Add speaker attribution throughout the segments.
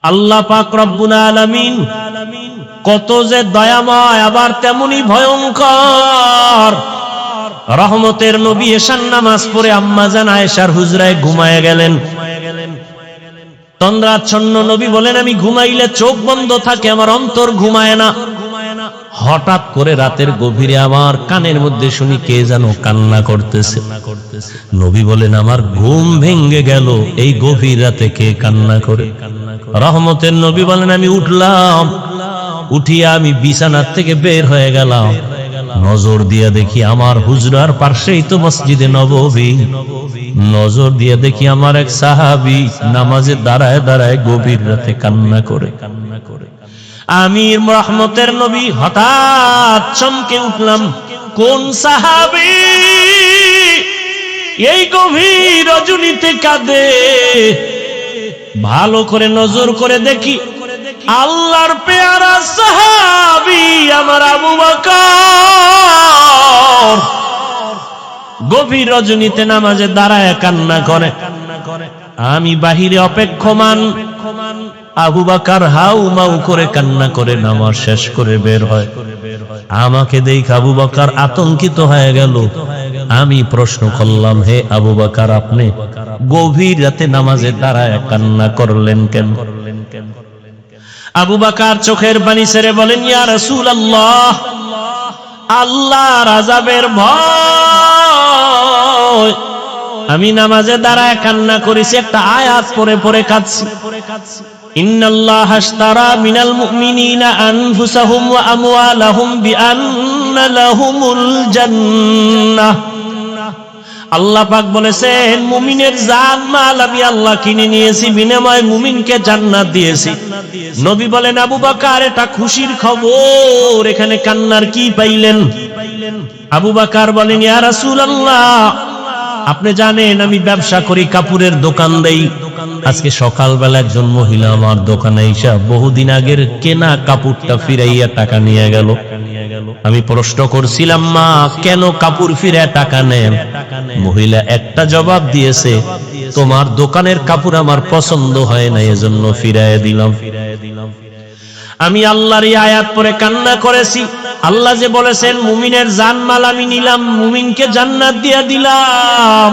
Speaker 1: আল্লাহ পাক রব্বুল আলামিন কত যে দয়াময় আবার তেমনি ভয়ঙ্কর। রহমতের নবী এশার নামাজ পড়ে আম্মাজান আয়েশার হুজরায় ঘুমায়ে গেলেন। তন্দ্রাচ্ছন্ন নবী বলেন, আমি ঘুমাইলে চোখ বন্ধ থাকে, আমার অন্তর ঘুমায় না। হঠাৎ করে রাতের গভীরে আমার কানের মধ্যে শুনি কে যেন কান্না করতেছে। নবী বলেন, আমার ঘুম ভেঙে গেল, এই গভীর রাতে কে কান্না করে? রহমতের নবী বলেন, আমি উঠলাম, উঠিয়া আমি বিছানার থেকে বের হয়ে গেলাম। নজর দিয়ে দেখি আমার হুজরার পাশেই তো মসজিদে নববী। নজর দিয়ে দেখি আমার এক সাহাবী নামাজে দাঁড়ায় দাঁড়ায় গভীর রাতে কান্না করে। আমি রহমতের নবী হঠাৎ চমকে উঠলাম, কোন সাহাবী এই গভীর রজনীতে কাঁদে? ভালো করে নজর করে দেখি আল্লাহর পেয়ারা সাহাবী আমার আবু বকর গভীর রজনীতে নামাজে দাঁড়ায় কান্না করে। আমি বাহিরে অপেক্ষমান, আবু বকর হাউ মাউ করে কান্না করে নামাজ শেষ করে বের হয়। আমাকে দেখে আবু বকর আতঙ্কিত হয়ে গেল। আমি প্রশ্ন করলাম, হে আবু বকর, আপনি গভীর রাতে নামাজে দাঁড়ায় কান্না করলেন কেন? আবু বকর চোখের পানি ছেড়ে বলেন, ইয়া রাসূলুল্লাহ, আল্লাহর আযাবের ভয় আমি নামাজে দাঁড়ায় কান্না করেছি, একটা আয়াত পড়ে পড়ে কাঁদছি। ইন্নাল্লাহা আশতারা মিনাল মুমিনিনা আনফুসাহুম ওয়া আমওয়ালাহুম বিআন্না লাহুমুল জান্নাহ। আল্লাহ পাক বলেছেন, মুমিনের জান মাল আমি আল্লাহ কিনে নিয়েছি, বিনিময়ে মুমিনকে জান্নাত দিয়েছি। নবী বলেন, আবু বকর এটা খুশির খবর, এখানে কান্নার কি পাইলেন? আবু বকর বলেন, ইয়া রাসূলুল্লাহ, আপনি জানেন আমি ব্যবসা করি, কাপড়ের দোকান দেই। আজকে সকালবেলা একজন মহিলা আমার দোকানে এসে বহুদিন আগের কেনা কাপড়টা ফিরাইয়া টাকা নিয়ে গেল। আমি প্রশ্ন করছিলাম, মা কেন কাপড় ফিরে টাকা নেন? মহিলা একটা জবাব দিয়েছে, তোমার দোকানের কাপড় আমার পছন্দ হয় না, এজন্য ফিরাইয়া দিলাম। আমি আল্লাহর এই আয়াত পড়ে কান্না করেছি। আল্লাহ যে বলেছেন মুমিনের জানমাল আমি নিলাম, মুমিনকে জান্নাত দিয়ে দিলাম।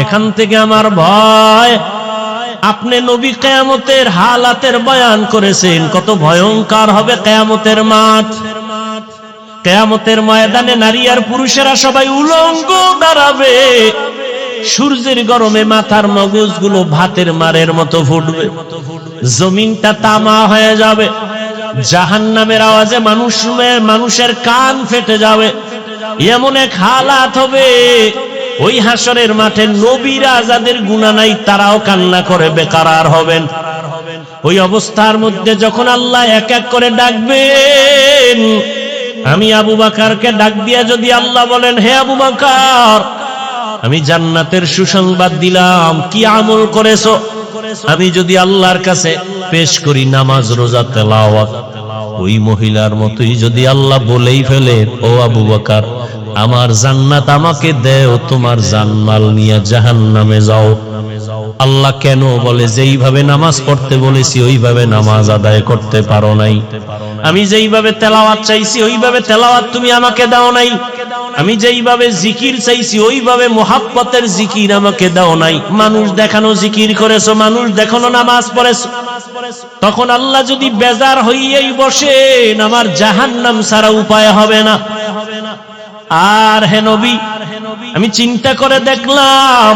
Speaker 1: এখান থেকে আমার ভয়, আপনি নবী কিয়ামতের হালাতের বয়ান করেছেন, কত ভয়ঙ্কর হবে কিয়ামতের মাঠ। কিয়ামতের ময়দানে নারী আর পুরুষেরা সবাই উলঙ্গ দাঁড়াবে। সূর্যের গরমে মাথার মগজগুলো ভাতের মারের মতো ফুটবে, জমিনটা তামা হয়ে যাবে। জাহান্নামের আওয়াজে মানুষের কান ফেটে যাবে। এমন এক হালাত হবে, ওই হাসরের মাঠে নবীরা যাদের গুনাহ নাই তারাও কান্না করে বেকারার হবেন। ওই অবস্থার মধ্যে যখন আল্লাহ এক এক করে ডাকবেন, আমি আবু বকরকে ডাক দিয়া যদি আল্লাহ বলেন, হে আবু বকর, আমি জান্নাতের সুসংবাদ দিলাম, কি আমল করেছো? আমি যদি আল্লাহর কাছে পেশ করি নামাজ, রোজা, তেলাওয়াত, ওই মহিলার মতোই যদি আল্লাহ বলেই ফেলে, ও আবু বকর, আমার জান্নাত আমাকে দেও, তোমার জানমাল নিয়ে জাহান্নামে যাও। আল্লাহ কেন বলে, যেইভাবে নামাজ পড়তে বলেছি ওইভাবে নামাজ আদায় করতে পারো নাই। আমি যেইভাবে তেলাওয়াত চাইছি ওইভাবে তেলাওয়াত তুমি আমাকে দাও নাই। আমি যেইভাবে জিকির চাইছি ওইভাবে মুহাব্বতের জিকির আমাকে দাও নাই। মানুষ দেখানো জিকির করেছো, মানুষ দেখানো নামাজ পড়েছো। তখন আল্লাহ যদি বেজার হইয়াই বসেন, আমার জাহান্নাম ছাড়া উপায় হবে না। আর হে নবী, আমি চিন্তা করে দেখলাম,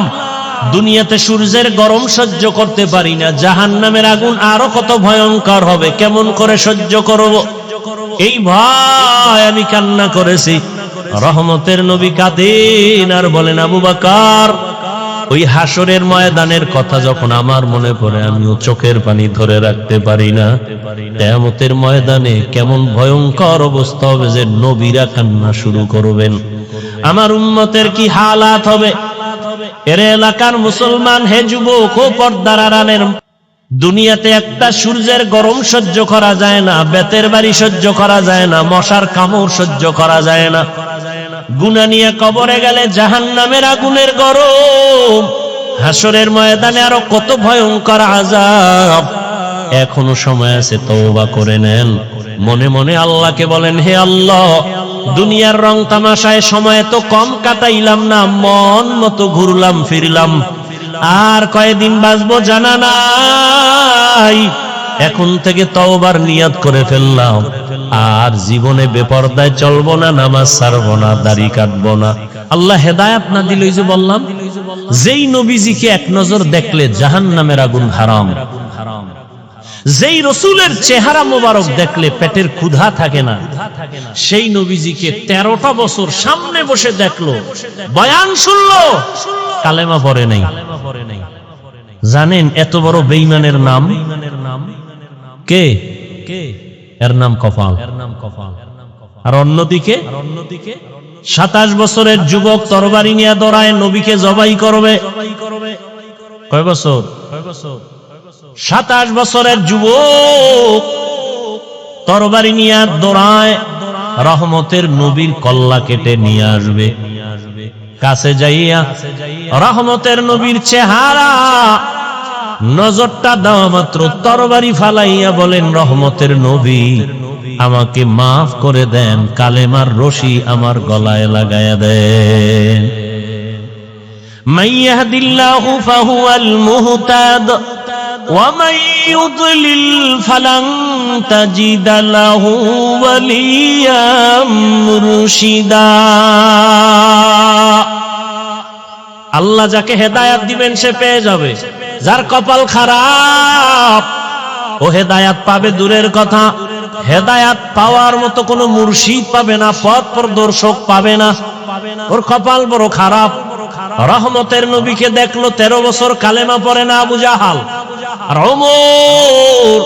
Speaker 1: দুনিয়াতে সূর্যের গরম সহ্য করতে পারি না, জাহান্নামের আগুন আরো কত ভয়ঙ্কর হবে, কেমন করে সহ্য করব? এই ভয় আমি কান্না করেছি। রহমতের নবী কাঁদেন আর বলেন, আবু বকর, ওই হাসরের ময়দানের কথা যখন আমার মনে পড়ে, আমিও চোখের পানি ধরে রাখতে পারি না। কিয়ামতের ময়দানে কেমন ভয়ঙ্কর অবস্থা হবে যে নবীরা কান্না শুরু করবেন, আমার উম্মতের কি হালাত হবে। এর এলাকার মুসলমান, হে যুবক ও পর্দার আড়ালের, দুনিয়াতে একটা সূর্যের গরম সহ্য করা যায় না, বেতের বাড়ি সহ্য করা যায় না, মশার কামড় সহ্য করা যায় না। গুনাহ নিয়ে কবরে গেলে জাহান্নামের আগুনের গরম, হাসরের ময়দানে আরো কত ভয়ঙ্কর আযাব। এখনো সময় আছে, তওবা করে নেন। মনে মনে আল্লাহকে বলেন, হে আল্লাহ, দুনিয়ার রং তামাশায় সময় তো কম কাটাইলাম না, মন মতো ঘুরলাম ফিরলাম, আর কয়দিন বাঁচবো জানা নাই। এখন থেকে তওবার নিয়ত করে ফেললাম, আর জীবনে বেপরদায় চলবো না, নামাজ ছাড়বো না, দাড়ি কাটবো না। আল্লাহ হেদায়েত না দিল, এই যে বললাম, যেই নবীজিকে এক নজর দেখলে জাহান্নামের আগুন হারাম, যেই রসুলের চেহারা মোবারক দেখলে পেটের ক্ষুধা থাকে না, সেই নবীজিকে 13টা বছর সামনে বসে দেখলো, বয়ান শুনলো, কালেমা পড়ে নাই। জানেন এত বড় বেঈমানের নাম কে? এর নাম কপাল। আর অন্যদিকে 27 বছরের যুবক তরবারি নিয়ে দৌড়ায়, নবীকে জবাই করবে। কয় বছর? 27 বছরের যুবক তরবারি নিয়ে দৌড়ায়, রহমতের নবীর কল্লা কেটে নিয়ে আসবে। কাছে যাইয়া রহমতের নবীর চেহারা নজরটা দেওয়া মাত্র তরবারি ফালাইয়া বলেন, রহমতের নবী, আমাকে মাফ করে দেন, কালেমার রশি আমার গলায় লাগায়া দেন। মাইয়াহদিল্লাহু ফাহুয়াল মুহতাদ ওয়া মান ইউদ্লিল ফালান তাজিদ লাহু ওয়ালিয়াম মুরশিদা। আল্লাহ যাকে হেদায়েত দিবেন সে পেয়ে যাবে, যার কপাল খারাপ ও হেদায়েত পাবে দূরের কথা, হেদায়েত পাওয়ার মতো কোনো মুর্শিদ পাবে না, পথ প্রদর্শক পাবে না, ওর কপাল বড় খারাপ। রহমতের নবীকে দেখলো, 13 বছর কালেমা পড়ে না আবু জাহাল। আর ওমর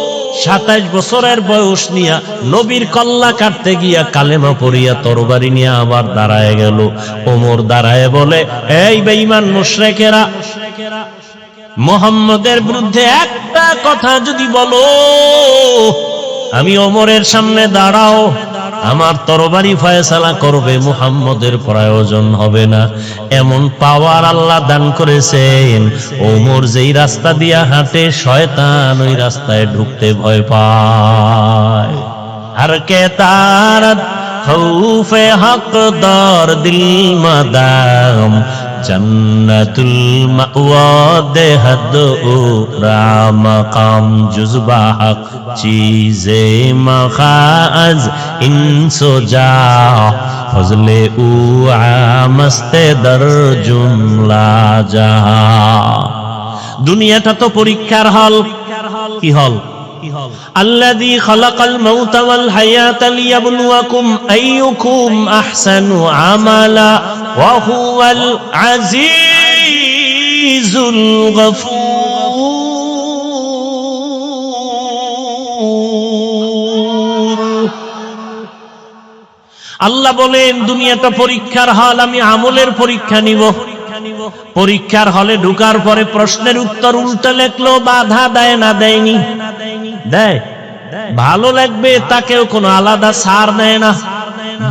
Speaker 1: 27 বছরের বয়স নিয়া নবীর কল্লা কাটতে গিয়া কালেমা পড়িয়া তরবারি নিয়ে আবার দাঁড়ায় গেল। ওমর দাঁড়ায় বলে, এই বেঈমান মুশরিকেরা, মুহাম্মদের বিরুদ্ধে একটা কথা যদি বলো, আমি ওমরের সামনে দাঁড়াও, আমার তরবারি ফয়সালা করবে, মুহাম্মদের প্রয়োজন হবে না। এমন পাওয়ার আল্লাহ দান করেছেন, ওমর যেই রাস্তা দিয়া হাঁটে শয়তান ওই রাস্তায় ঢুকতে ভয় পায়। আর কে তার খৌফে হকদার দিল মাদাম, জন্নতুল মাওয়া দেহদ ও রামকাম, জুজবা হক চীজে মখাজ ইনসো যা, ফজলে উ আমস্তে দর জুমলা জাহা। দুনিয়াটা তো পরীক্ষার হল। কি হল? الذي خلق الموت والحياة ليبلوكم أيكم أحسن عملا وهو العزيز الغفور। আল্লাহ বলেন দুনিয়াটা পরীক্ষার হল, আমি আমলের পরীক্ষা নিব। পরীক্ষার হলে ঢুকার পরে প্রশ্নের উত্তর উল্টা লেখলো, বাধা দেয় না? দেয়নি? দেয়। ভালো লাগবে তাকেও কোনো আলাদা ছাড় দেয় না।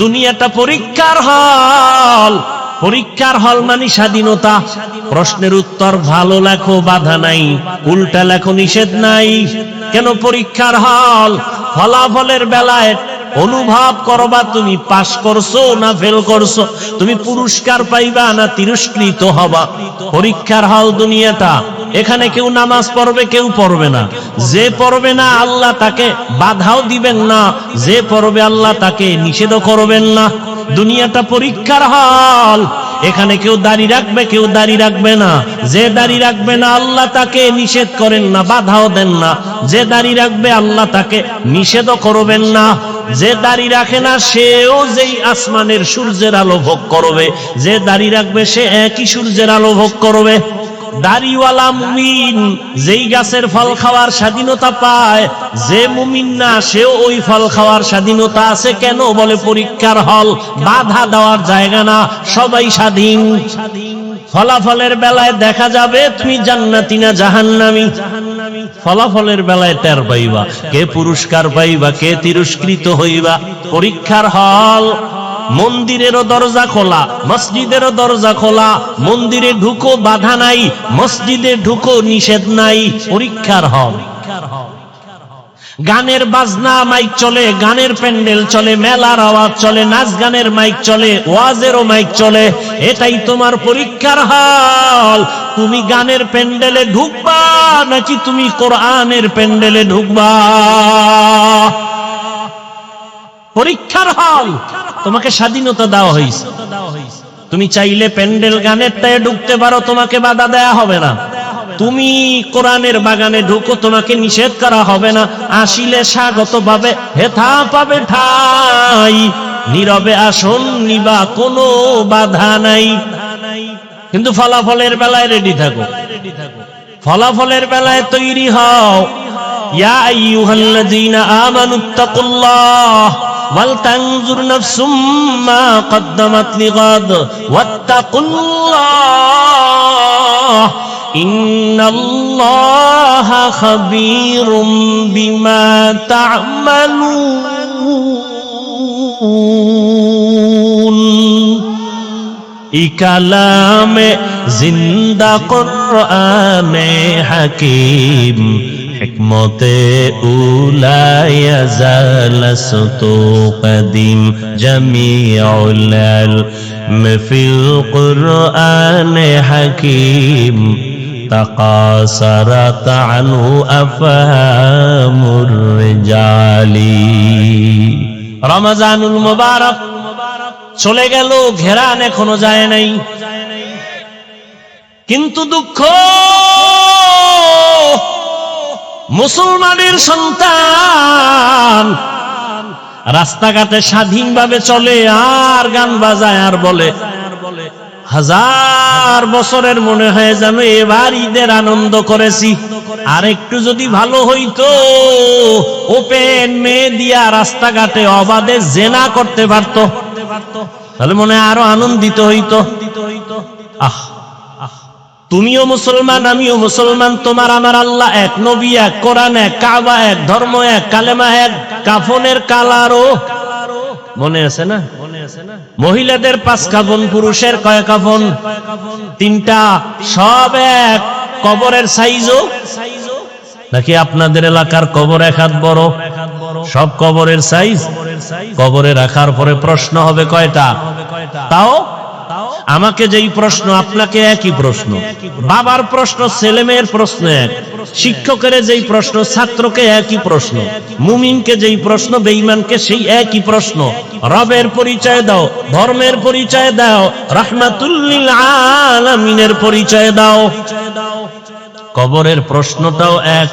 Speaker 1: দুনিয়াটা পরীক্ষার হল। পরীক্ষার হল মানে স্বাধীনতা। প্রশ্নের উত্তর ভালো লেখো, বাধা নাই, উল্টা লেখো, নিষেধ নাই। কেন পরীক্ষার হল? ফলাফলের বেলায় অনুভব করবা তুমি পাস করছো না ফেল করছো, তুমি পুরস্কার পাইবা না তিরস্কৃত হবা। পরীক্ষার হল দুনিয়াটা। এখানে কেউ নামাজ পড়বে, কেউ পড়বে না। যে পড়বে না আল্লাহ তাকে বাধাও দিবেন না, যে পড়বে আল্লাহ তাকে নিষেধও করবেন না। দুনিয়াটা পরীক্ষার হল। এখানে কেউ দাড়ি রাখবে, কেউ দাড়ি রাখবে না। যে দাড়ি রাখবে না আল্লাহ তাকে নিষেধ করেন না, বাধাও দেন না। যে দাড়ি রাখবে আল্লাহ তাকে নিষেধও করবেন না। যে দাড়ি রাখে না সেও যেই আসমানের সূর্যের আলো ভোগ করবে, যে দাড়ি রাখবে সে একই সূর্যের আলো ভোগ করবে। দাড়িওয়ালা মুমিন যেই গাছের ফল খাওয়ার স্বাধীনতা পায়, যে মুমিন না সেও ওই ফল খাওয়ার স্বাধীনতা আছে। কেন? বলে পরীক্ষার হল, বাধা দেওয়ার জায়গা না, সবাই স্বাধীন। ফলাফলের বেলায় দেখা যাবে তুমি জান্নাতি না জাহান্নামী। ফলাফলের বেলায় টের পাইবা কে পুরস্কার পাইবা, কে তিরস্কৃত হইবা। পরীক্ষার হল। মন্দিরেরও দরজা খোলা, মসজিদেরও দরজা খোলা। মন্দিরে ঢুকো, বাধা নাই। মসজিদে ঢুকো, নিষেধ নাই। পরীক্ষার হল। গানের বাজনা মাইক চলে, গানের প্যান্ডেল চলে, মেলার আওয়াজ চলে, নাচ গানের মাইক চলে, ওয়াজেরও মাইক চলে। এটাই তোমার পরীক্ষার হল। তুমি গানের প্যান্ডেলে ঢুকবা নাকি তুমি কোরআনের প্যান্ডেলে ঢুকবা? পরীক্ষার হল। তোমাকে স্বাধীনতা দেওয়া হয়েছে, তুমি চাইলে প্যান্ডেল গানেরটায় ঢুকতে পারো, তোমাকে বাধা দেয়া হবে না। তুমি কোরআনের বাগানে ঢুকো, তোমাকে নিষেধ করা হবে না। আসিলে স্বাগত পাবে, হেথা পাবে ঠাই, নীরবে আসন নিবা, কোনো বাধা নাই। কিন্তু ফলাফলের বেলায় রেডি থাকো, ফলাফলের বেলায় তৈরি হও। ইয়া আইয়ুহাল্লাযীনা আমানুত্তাকুল্লাহ ওয়াল তানজুর নাফসুম মা কদ্দামাত লিগাদ ওয়াত্তাকুল্লাহ ইন্নাল্লাহা খাবীরুম বিমা তা'মালুন। ই কালামে জিন্দা কুরআনে হাকীম, হিকমতে উলায়া জালাসতু কদিম, জামিউল ইলম ফিল কুরআনে হাকীম, তাকাসারাত আনহু আফহামুর রিজালি। রমজানুল মুবারক চলে গেল, ঘেরান এখনো যায় নাই। কিন্তু দুঃখ, মুসলমানের সন্তান রাস্তাঘাটে স্বাধীনভাবে চলে আর গান বাজায় আর বলে, হাজার বছরের মনে হয় যেন এবার ঈদের আনন্দ করেছি, আর একটু যদি ভালো হইতো ওপেন মেয়ে দিয়া রাস্তাঘাটে অবাধে জেনা করতে পারতো, তাহলে মনে হয় আরো আনন্দিত হইতো। আহ, তুমিও মুসলমান, আমিও মুসলমান, তোমার আমার আল্লাহ এক, নবী এক, কোরআন এক, কাবা এক, ধর্ম এক, কালেমা এক, কাফনের কালারও মনে আছে না? মহিলাদের 5 কাফন, পুরুষের কয় কাফন? 3টা, সব এক। কবরের সাইজও নাকি আপনাদের এলাকার কবর এক হাত বড়? সব কবরের সাইজ। কবরে রাখার পরে প্রশ্ন হবে কয়টা? তাও আমাকে যেই প্রশ্ন আপনাকে একই প্রশ্ন, বাবার প্রশ্ন ছেলে মেয়ের প্রশ্ন এক, শিক্ষকের যেই প্রশ্ন ছাত্রকে একই প্রশ্ন, মুমিনকে যেই প্রশ্ন বেঈমানকে সেই একই প্রশ্ন। রবের পরিচয় দাও, ধর্মের পরিচয় দাও, রাহমাতুল লিল আলামিনের পরিচয় দাও। কবরের প্রশ্নটাও এক।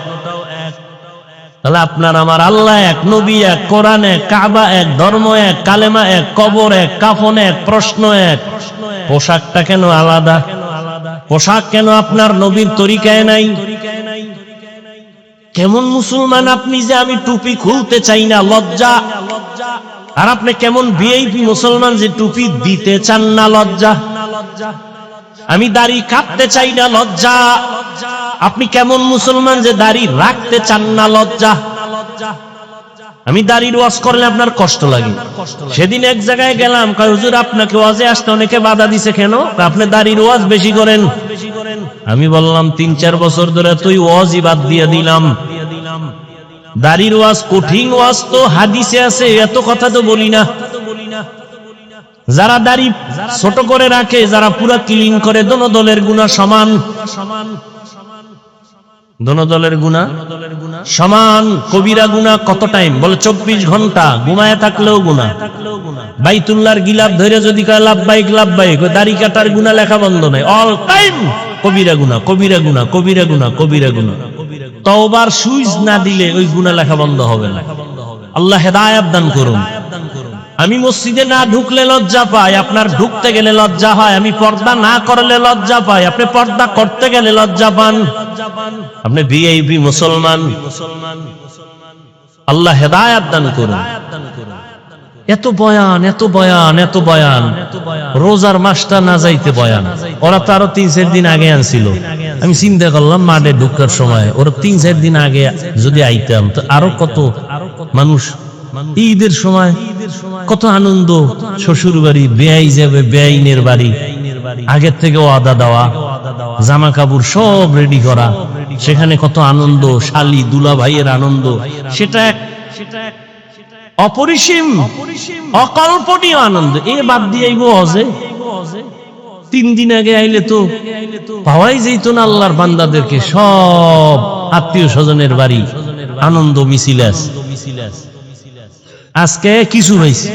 Speaker 1: তাহলে আপনার আমার আল্লাহ এক, নবী এক, কোরআন এক, কাবা এক, ধর্ম এক, কালেমা এক, কবর এক, কাফন এক, প্রশ্ন এক। পোশাকটা কেন আলাদা? পোশাক কেন আপনার নবীর তরিকায় নাই? কেমন মুসলমান আপনি যে আমি টুপি খুলতে চাই না, লজ্জা। আর আপনি কেমন ভিআইপি মুসলমান যে টুপি দিতে চান না, লজ্জা। আমি দাড়ি কাটতে চাই না, লজ্জা। আপনি কেমন মুসলমান যে দাড়ি রাখতে চান না, লজ্জা। আমি দাড়ির ওয়াজ করলে আপনার কষ্ট লাগে। সেদিন এক জায়গায় গেলাম, কয় হুজুর আপনাকে ওয়াজে আসতে অনেকে বাধা দিছে কেন? আপনি দাড়ির ওয়াজ বেশি করেন। আমি বললাম 3-4 বছর ধরে তুই ওয়াজই বাদ দিয়ে দিলাম। দাড়ির ওয়াজ কঠিন ওয়াজ তো হাদিসে আছে, এত কথা তো বলি না। যারা দাড়ি ছোট করে রাখে, যারা পুরা ক্লিন করে, দোনো দলের গুনাহ সমান। দোনো দলের গুনাহ সমান। কবিরা গুনাহ কত টাইম? বলে 24 ঘন্টা ঘুমায় থাকলেও গুনাহ। বাইতুল্লাহর গিলাফ ধরে যদি কয় লাব্বাইক লাব্বাইক, দাড়ি কাটার গুনাহ লেখা বন্ধ নাই, অল টাইম কবিরা গুনাহ, কবিরা গুনাহ, কবিরা গুনাহ, কবিরা গুনাহ। তওবার সুইচ না দিলে ওই গুনাহ লেখা বন্ধ হবে না। আল্লাহ হেদায়েত দান করুন। আমি মসজিদে না ঢুকলে লজ্জা পাই, আপনার ঢুকতে গেলে লজ্জা হয়। আমি পর্দা না করলে লজ্জা পাই, আপনি পর্দা করতে গেলে লজ্জা পান। আপনি ভিআইপি মুসলমান। আল্লাহ হেদায়েত দান করুন। এত বয়ান, এত বয়ান, এত বয়ান, রোজার মাসটা না যাইতে বয়ান। ওরা তো আরো 3-4 দিন আগে আনছিল। আমি চিন্তা করলাম মাঠে ঢুকার সময় ওরা 3-4 দিন আগে যদি আইতাম তো আরো কত মানুষ। ঈদের সময় কত আনন্দ, শ্বশুর বাড়ি, বেয়াই যাবে বেআইনের বাড়ি, আগের থেকে ওয়াদা দেওয়া, জামা কাপড় সব রেডি করা, সেখানে কত আনন্দ, শালি দুলা ভাইয়ের আনন্দ, সেটা অপরিসীম অকল্পনীয় আনন্দ। এ বাদ দিয়ে আইব হজে, 3 দিন আগে আইলে তো পাওয়াই যেত না আল্লাহর বান্দাদেরকে, সব আত্মীয় স্বজনের বাড়ি আনন্দ মিছিল আছে। আজকে কিছু হয়েছে,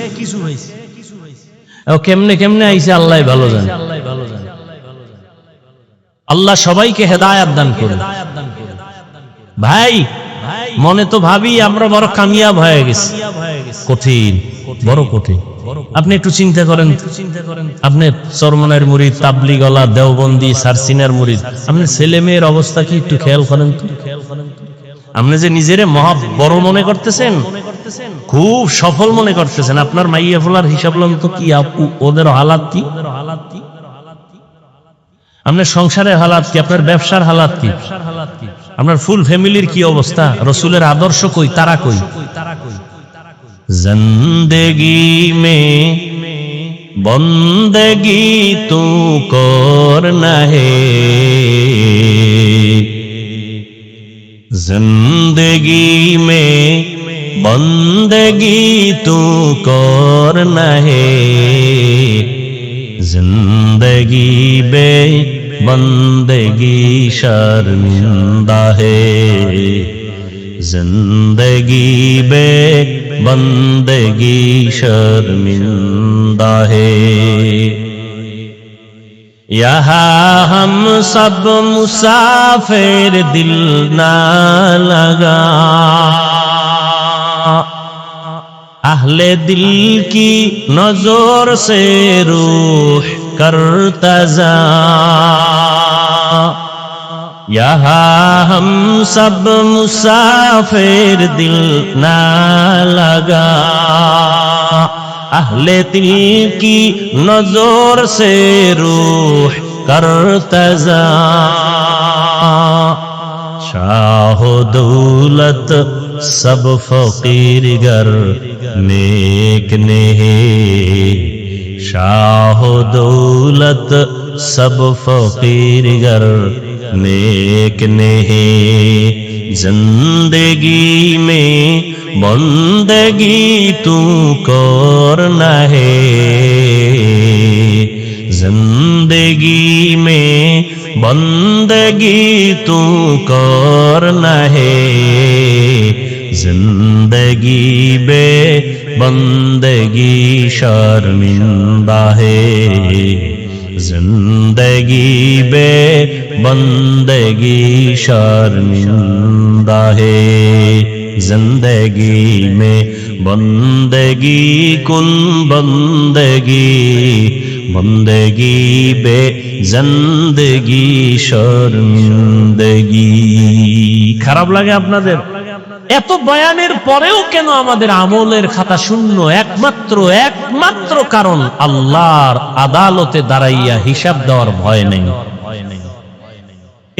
Speaker 1: কেমনে কেমনে আইছে আল্লাহ ভালো জানে। আল্লাহ সবাইকে হেদায়াত দান করে। ভাই মনে তো ভাবি আমরা বড় কামিয়াব হয়ে গেছি, কঠিন, বড় কঠিন। আপনি একটু চিন্তা করেন, আপনি চরমনার মুরিদ, তাবলিগওয়ালা, দেওবন্দি, সারসিনার মুরিদ, আপনার ছেলে মেয়ের অবস্থা কি একটু খেয়াল করেন তো। আপনি যে নিজেরে মহা বড় মনে করতেছেন, খুব সফল মনে করতেছেন, আপনার মাইয়া ফোলার হিসাব লন তো কি, ওদের হালাত কি, আপনার সংসারের হালাত কি, আপনার ব্যবসার হালাত কি, আপনার ফুল ফ্যামিলির কি অবস্থা, রসুলের আদর্শ কই, তারা কই। জিন্দেগি মে বন্দেগি তু করনা হে, जिंदगी में बंदगी तू करना है, जिंदगी बे बंदगी शर्मिंदा है, जिंदगी बे बंदगी शर्मिंदा है। यहाँ हम सब मुसाफिर दिल ना लगा, अहले दिल की नजर से रूह करता जा, यहाँ हम सब मुसाफिर दिल ना लगा, अहले दिल की नजर से रूह करता जा, शाह दौलत सब फकीर गर नेक ने, शाह दौलत सब फकीर गर नेक ने, जिंदगी में बंदगी तू करना है, जिंदगी में बंदगी तू करना है, जिंदगी बे बंदगी शर्मिंदा है, जिंदगी बे बंदगी शर्मिंदा है, जिंदगी में बंदगी कुन बंदगी, बंदगी बे जिंदगी शर्मिंदगी। খারাপ লাগে আপনাদের? এত বয়ানের পরেও কেন আমাদের আমলের খাতা শূন্য? একমাত্র কারণ আল্লাহর আদালতে দাঁড়াইয়া হিসাব দেওয়ার ভয় নেই।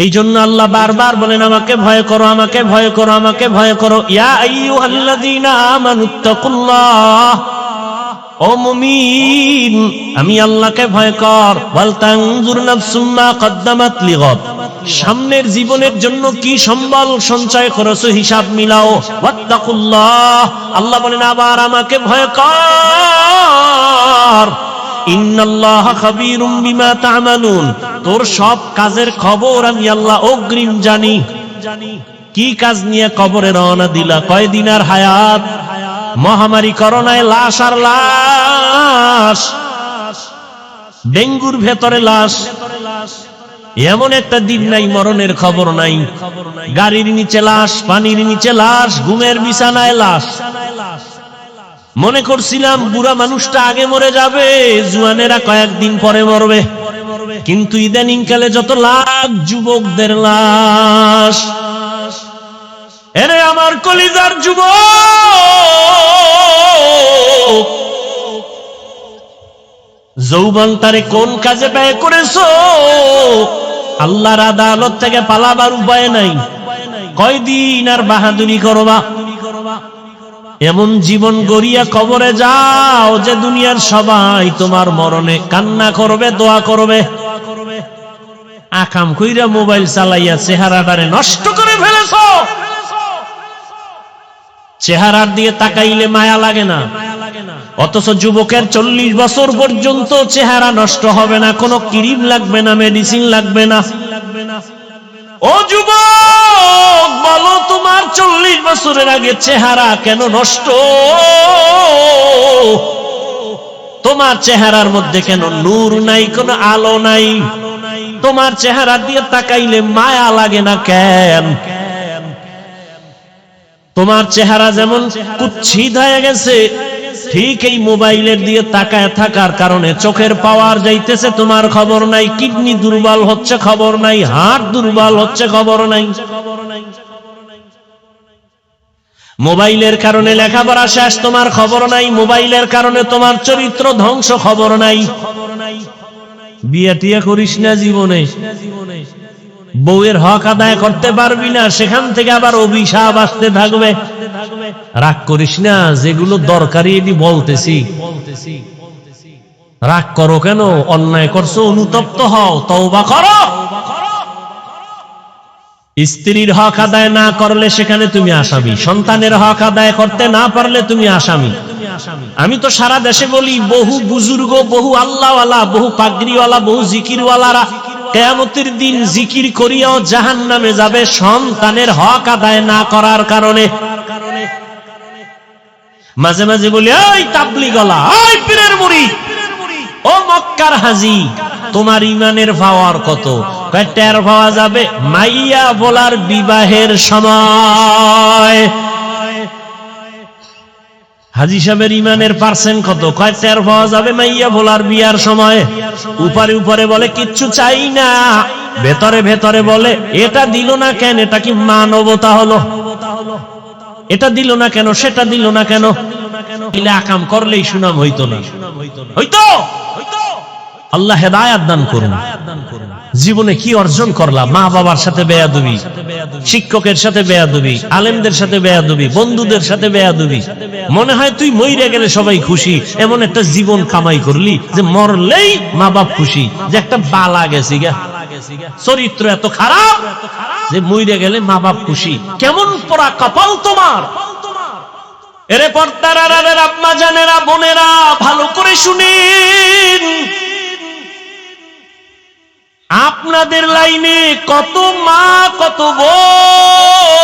Speaker 1: এই জন্য আল্লাহ বারবার বলেন আমাকে ভয় করো, আমাকে ভয় করো, আমাকে ভয় করো। ইয়া আইয়ুহাল্লাযীনা আমানুত্তাকুল্লাহ, ও মুমিন আমি আল্লাহকে ভয় কর। ওয়াল তানজুর নাফসুম মা কদ্দামাত লিগাদ, সামনের জীবনের জন্য কি সম্বল সঞ্চয় করেছো হিসাব মিলাও। ওয়াত্তাকুল্লাহ, আল্লাহ বলেন আবার আমাকে ভয় কর। ইন্নাল্লাহা খাবীরুম বিমা তা'মালুন, তোর সব কাজের খবর আমি আল্লাহ অগ্রিম জানি। কি কাজ নিয়ে কবরে রওনা দিলা? কয়দিন আর হায়াত? মহামারী করোনায় লাশ আর লাশ, ডেঙ্গুর ভেতরে লাশ, এমন একটা দিন নাই মরণের খবর নাই। গাড়ির নিচে লাশ, পানির নিচে লাশ, ঘুমের বিছানায় লাশ। মনে করছিলাম বুড়া মানুষটা আগে মরে যাবে, জুয়ানেরা কয়েকদিন পরে মরবে, কিন্তু ইদানিং কালে যত লাখ যুবকদের লাশ। এরে আমার কলিজার যুবক, যৌবন তারে কোন কাজে ব্যয় করেছো? আল্লাহর আদালত থেকে পালাবার উপায় নাই। কয়দিন আর বাহাদুরি করবা? এমন জীবন গড়িয়া কবরে যাও যে দুনিয়ার সবাই তোমার মরণে কান্না করবে, দোয়া করবে। আকাম কইরা মোবাইল চালাইয়া চেহারাটারে নষ্ট করে ফেলেছ। চেহারার দিয়ে তাকাইলে মায়া লাগে না, অথচ যুবকের 40 বছর পর্যন্ত চেহারা নষ্ট হবে না, কোনো ক্রিম লাগবে না, মেডিসিন লাগবে না। ও যুবক, বলো তোমার 40 বছরের আগে চেহারা কেন নষ্ট? তোমার চেহারার মধ্যে কেন নূর নাই, কোনো আলো নাই? তোমার চেহারা দিয়ে তাকাইলে মায়া লাগে না কেন? তোমার চেহারা যেমন কুৎসিত হয়ে গেছে, ঠিক এই মোবাইলের দিয়ে তাকায় থাকার কারণে চোখের পাওয়ার যাইতেছে, তোমার খবর নাই। কিডনি দুর্বল হচ্ছে, খবর নাই। হার্ট দুর্বল হচ্ছে, খবর নাই। মোবাইলের কারণে লেখাপড়া শেষ, তোমার খবর নাই। মোবাইলের কারণে তোমার চরিত্র ধ্বংস, খবর নাই। বিয়ে টিয়া করিস না জীবনে, বউয়ের হক আদায় করতে পারবি না, সেখান থেকে আবার অভিশাপ আসতে থাকবে। রাগ করিস না, যেগুলো দরকারি এটি বলতেছি। রাগ করো কেন? অন্যায় করছো, অনুতপ্ত হও, তওবা করো। স্ত্রীর হক আদায় না করলে সেখানে তুমি আসামি, সন্তানের হক আদায় করতে না পারলে তুমি আসামি। আমি তো সারা দেশে বলি, বহু বুজুর্গ, বহু আল্লাহওয়ালা, বহু পাগড়িওয়ালা, বহু জিকিরওয়ালারা কিয়ামতের দিন জিকির করিয়াও জাহান্নামে যাবে সন্তানের হক আদায় না করার কারণে। মাঝে মাঝে বলি, এই তাবলীগওয়ালা, এই পীরের মুরিদ, ও মক্কার হাজী, তোমার ইমানের পাওয়ার কত? টের পাওয়া যাবে মাইয়া বলার বিবাহের সময়। হাজী সাহেবের ইমানের পার্সেন্ট কত? কয় টের পাওয়া যাবে মাইয়া বলার বিয়ার সময়। উপরে উপরে বলে কিচ্ছু চাই না, ভেতরে ভেতরে বলে এটা দিল না কেন? এটা কি মানবতা হলো? এটা দিল না কেন, সেটা দিল না কেন? আকাম করলেই সুনাম হইতো না? হইতো। আল্লাহ হেদায়েত দান করুন। জীবনে কি অর্জন করলাম? মা বাবার সাথে বেয়াদবি, শিক্ষকের সাথে বেয়াদবি, আলেমদের সাথে বেয়াদবি, বন্ধুদের সাথে বেয়াদবি। মনে হয় তুই মইরে গেলে সবাই খুশি, এমন একটা জীবন কামাই করলি যে মরলেই মা বাপ খুশি, যে একটা বালা গেছি গা। চরিত্র এত খারাপ যে মইরে গেলে মা বাপ খুশি। কেমন পোড়া কপাল তোমার! এরে পর্দার আড়ালের আম্মা জানেরা, বোনেরা, ভালো করে শুনেন। আপনাদের লাইনে কত মা, কত বোন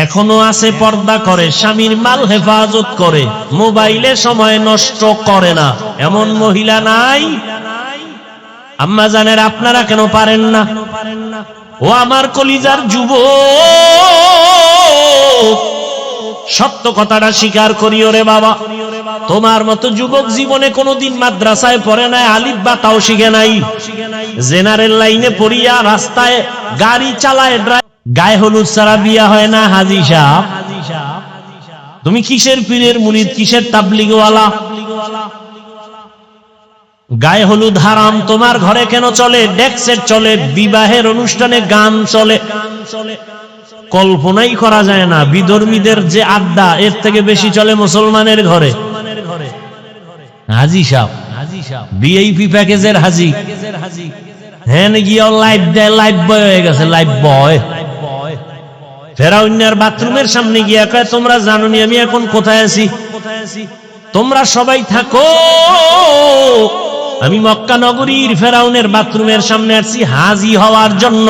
Speaker 1: এখনো আছে পর্দা করে, স্বামীর মাল হেফাজত করে, মোবাইলে সময় নষ্ট করে না, এমন মহিলা নাই? আম্মা জানেন, আপনারা কেন পারেন না? ও আমার কলিজার যুবক, সত্য কথাটা স্বীকার করিও রে বাবা। তোমার মতো যুবক জীবনে কোনোদিন মাদ্রাসায় পড়ে নাই, আলিফ বা তাও শিখে নাই, জেনারেল লাইনে পড়িয়া রাস্তায় গাড়ি চালায়, গায়ে হলুদ ছাড়া বিয়া হয় না। হাজী সাহেব, তুমি কিসের পীরের মুরিদ, কিসের তাবলীগওয়ালা? গায়ে হলুদ হারাম, তোমার ঘরে কেন চলে? ডেক্সেট চলে, বিবাহের অনুষ্ঠানে গান চলে। কল্পনাই করা যায় না, বিধর্মীদের যে আড্ডা, এর থেকে বেশি চলে মুসলমানের ঘরে। হাজী সাহেব, ভিআইপি প্যাকেজের হাজী, হ্যাঁ গিয়ে লাইভ দেয়, লাইভ বয় হয়ে গেছে, লাইভ বয়। ফেরাউনের বাথরুমের সামনে গিয়া কয়, তোমরা জানো নি আমি এখন কোথায় আছি? তোমরা সবাই থাকো, আমি মক্কা নগরীর ফেরাউনের বাথরুমের সামনে আসছি হাজী হওয়ার জন্য।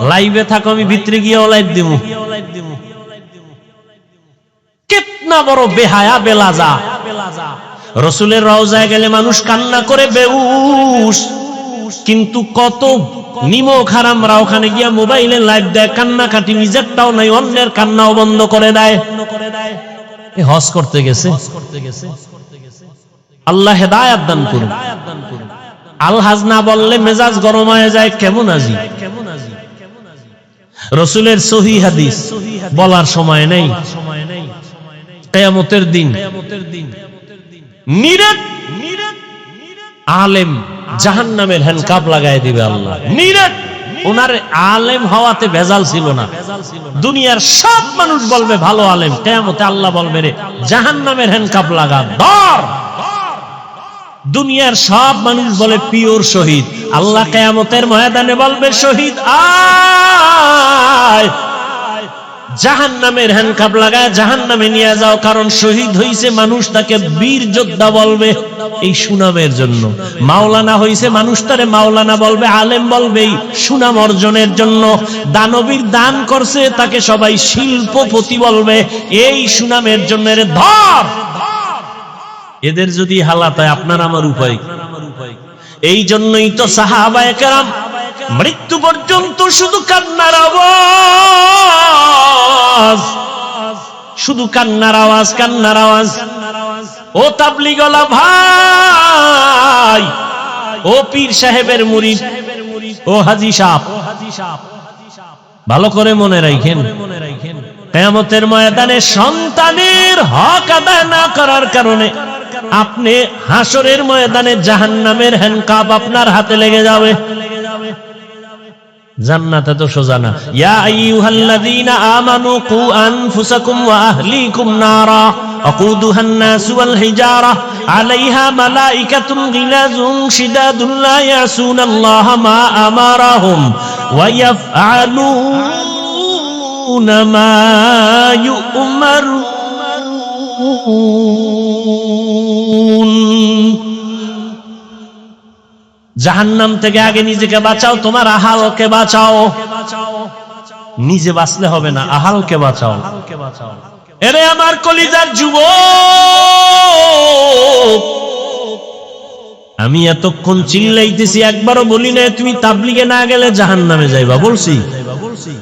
Speaker 1: লাইভে থাকো, আমি ভিতরে গিয়েও লাইভ দিব। কিতনা বড় বেহায়া বেলাজা! রসুলের রওজায় গেলে মানুষ কান্না করে বেহুশ, কিন্তু কত নিমক হারামরা ওখানে গিয়া মোবাইলে লাইভ দেয়, কান্নাকাটি নিজেরটাও নাই, অন্যের কান্নাও বন্ধ করে দেয়। হজ করতে গেছে। আল্লাহ হেদায়েত দান করুন। আলহাজ না বললে মেজাজ গরম হয়ে যায়। কেমন আজি? রসুলের সহিহ হাদিস বলার সময় নেই। কিয়ামতের দিন নিরেট আলেম জাহান্নামের হ্যান্ডকাপ লাগায় দিবে আল্লাহ। নিরেট ওনার আলেম হওয়াতে ভেজাল ছিল না। দুনিয়ার সব মানুষ বলবে ভালো আলেম, কিয়ামতে আল্লাহ বলবে রে জাহান্নামের হ্যান্ডকাপ লাগা, ধর। দুনিয়ার সব মানুষ বলে পিওর শহীদ, আল্লাহ কিয়ামতের ময়দানে বলবে শহীদ আয়, জাহান্নামের হ্যান্ডকাপ লাগায় জাহান্নামে নিয়ে যাও। কারণ শহীদ হইছে মানুষ তাকে বীর যোদ্ধা বলবে এই সুনামের জন্য, মাওলানা হইছে মানুষ তারে মাওলানা বলবে, আলেম বলবে এই সুনাম অর্জনের জন্য, দানবীর দান করছে তাকে সবাই শিল্পপতি বলবে এই সুনামের জন্য। এর ধর, এদের যদি হালাত হয় আপনার আমার উপায়। এই জন্যই তো সাহাবায়ে কেরাম মৃত্যু পর্যন্ত শুধু কান্নার আওয়াজ, শুধু কান্নার আওয়াজ, কান্নার আওয়াজ। ও তাবলীগওয়ালা ভাই, ও পীর সাহেবের মুরিদ, ও হাজী সাহেব, ভালো করে মনে রাখেন, কিয়ামতের ময়দানে সন্তানের হক আদায় না করার কারণে আপনি হাসরের ময়দানে জাহান্নামের হ্যান্ডকাপ আপনার হাতে লেগে যাবে। জান্নাতে তো সোজা না। ইয়া আইয়ুহাল্লাযীনা আমানু কু আনফুসাকুম ওয়া আহলিকুম নারা আকুদুহান নাস ওয়াল হিজারা আলাইহা মালাইকাতুন গিলাযুন শিদাদুন লা ইয়াসুনাল্লাহা মা আমারাহুম ওয়া ইয়াফআলুনা মা ইউমারুন। জাহান্নাম থেকে আগে নিজেকে বাঁচাও, তোমার আহালকে বাঁচাও। নিজে বাঁচলে হবে না, আহালকে বাঁচাও। এরে আমার কলিজার যুবক, আমি এতক্ষণ চিল্লাইতেছি, একবারও বলি না তুমি তাবলীগে না গেলে জাহান্নামে যাইবা, বলছি?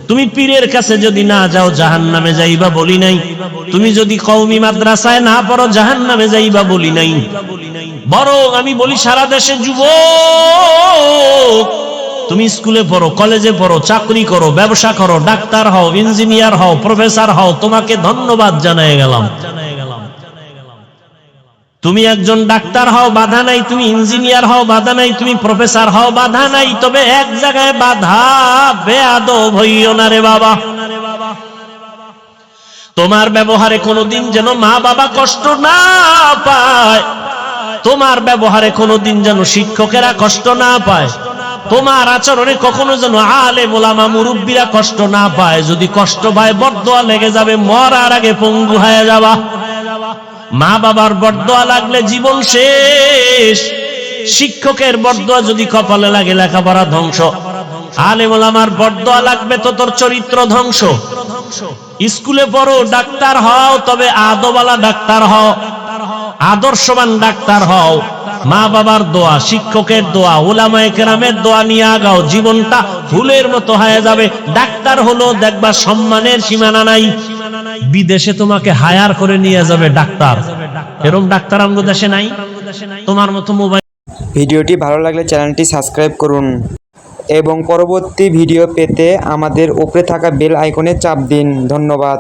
Speaker 1: তুমি পীরের কাছে যদি না যাও জাহান্নামে যাইবা, বলি নাই? তুমি যদি কওমি মাদ্রাসায় না পড়ো জাহান্নামে যাইবা, বলি নাই? বরং আমি বলি সারা দেশে যুবক, তুমি স্কুলে পড়ো, কলেজে পড়ো, চাকরি করো, ব্যবসা করো, ডাক্তার হও, ইঞ্জিনিয়ার হও, প্রফেসর হও, তোমাকে ধন্যবাদ জানাই গেলাম। তুমি একজন ডাক্তার হও, বাধা নাই। তুমি ইঞ্জিনিয়ার হও, বাধা নাই। তুমি প্রফেসর হও, বাধা নাই। তবে এক জায়গায় বাধা, বেয়াদব হইও না রে বাবা। তোমার ব্যবহারে কোনোদিন যেন মা বাবা কষ্ট না পায়, তোমার ব্যবহারে কোনোদিন যেন শিক্ষকেরা কষ্ট না পায়, তোমার আচরণে কখনো যেন আলেম ওলামা মুরব্বীরা কষ্ট না পায়। যদি কষ্ট পায় বরদোয়া লেগে যাবে, মরার আগে পঙ্গু হয়ে যাবা। মা বাবার বরদোয়া লাগলে জীবন শেষ, শিক্ষকের বরদোয়া যদি কপালে লাগে লেখাপড়া ধ্বংস, আলেম ওলামার বরদোয়া লাগবে তো তোর চরিত্র ধ্বংস। স্কুলে পড়ো, ডাক্তার হও, তবে আদওয়ালা ডাক্তার হও, আদর্শবান ডাক্তার হও। মা বাবার দোয়া, শিক্ষকের দোয়া, উলামায়ে কেরামের দোয়া নিয়ে আগাও, জীবনটা ফুলের মতো হয়ে যাবে। ডাক্তার হলো দেখবা সম্মানের সীমানা নাই। বিদেশে তোমাকে হায়ার করে নিয়ে যাবে ডাক্তার, এরকম ডাক্তার আমাদের দেশে নাই। তোমার মতো মোবাইল।
Speaker 2: ভিডিওটি ভালো লাগলে চ্যানেলটি সাবস্ক্রাইব করুন এবং পরবর্তী ভিডিও পেতে আমাদের উপরে থাকা বেল আইকনে চাপ দিন। ধন্যবাদ।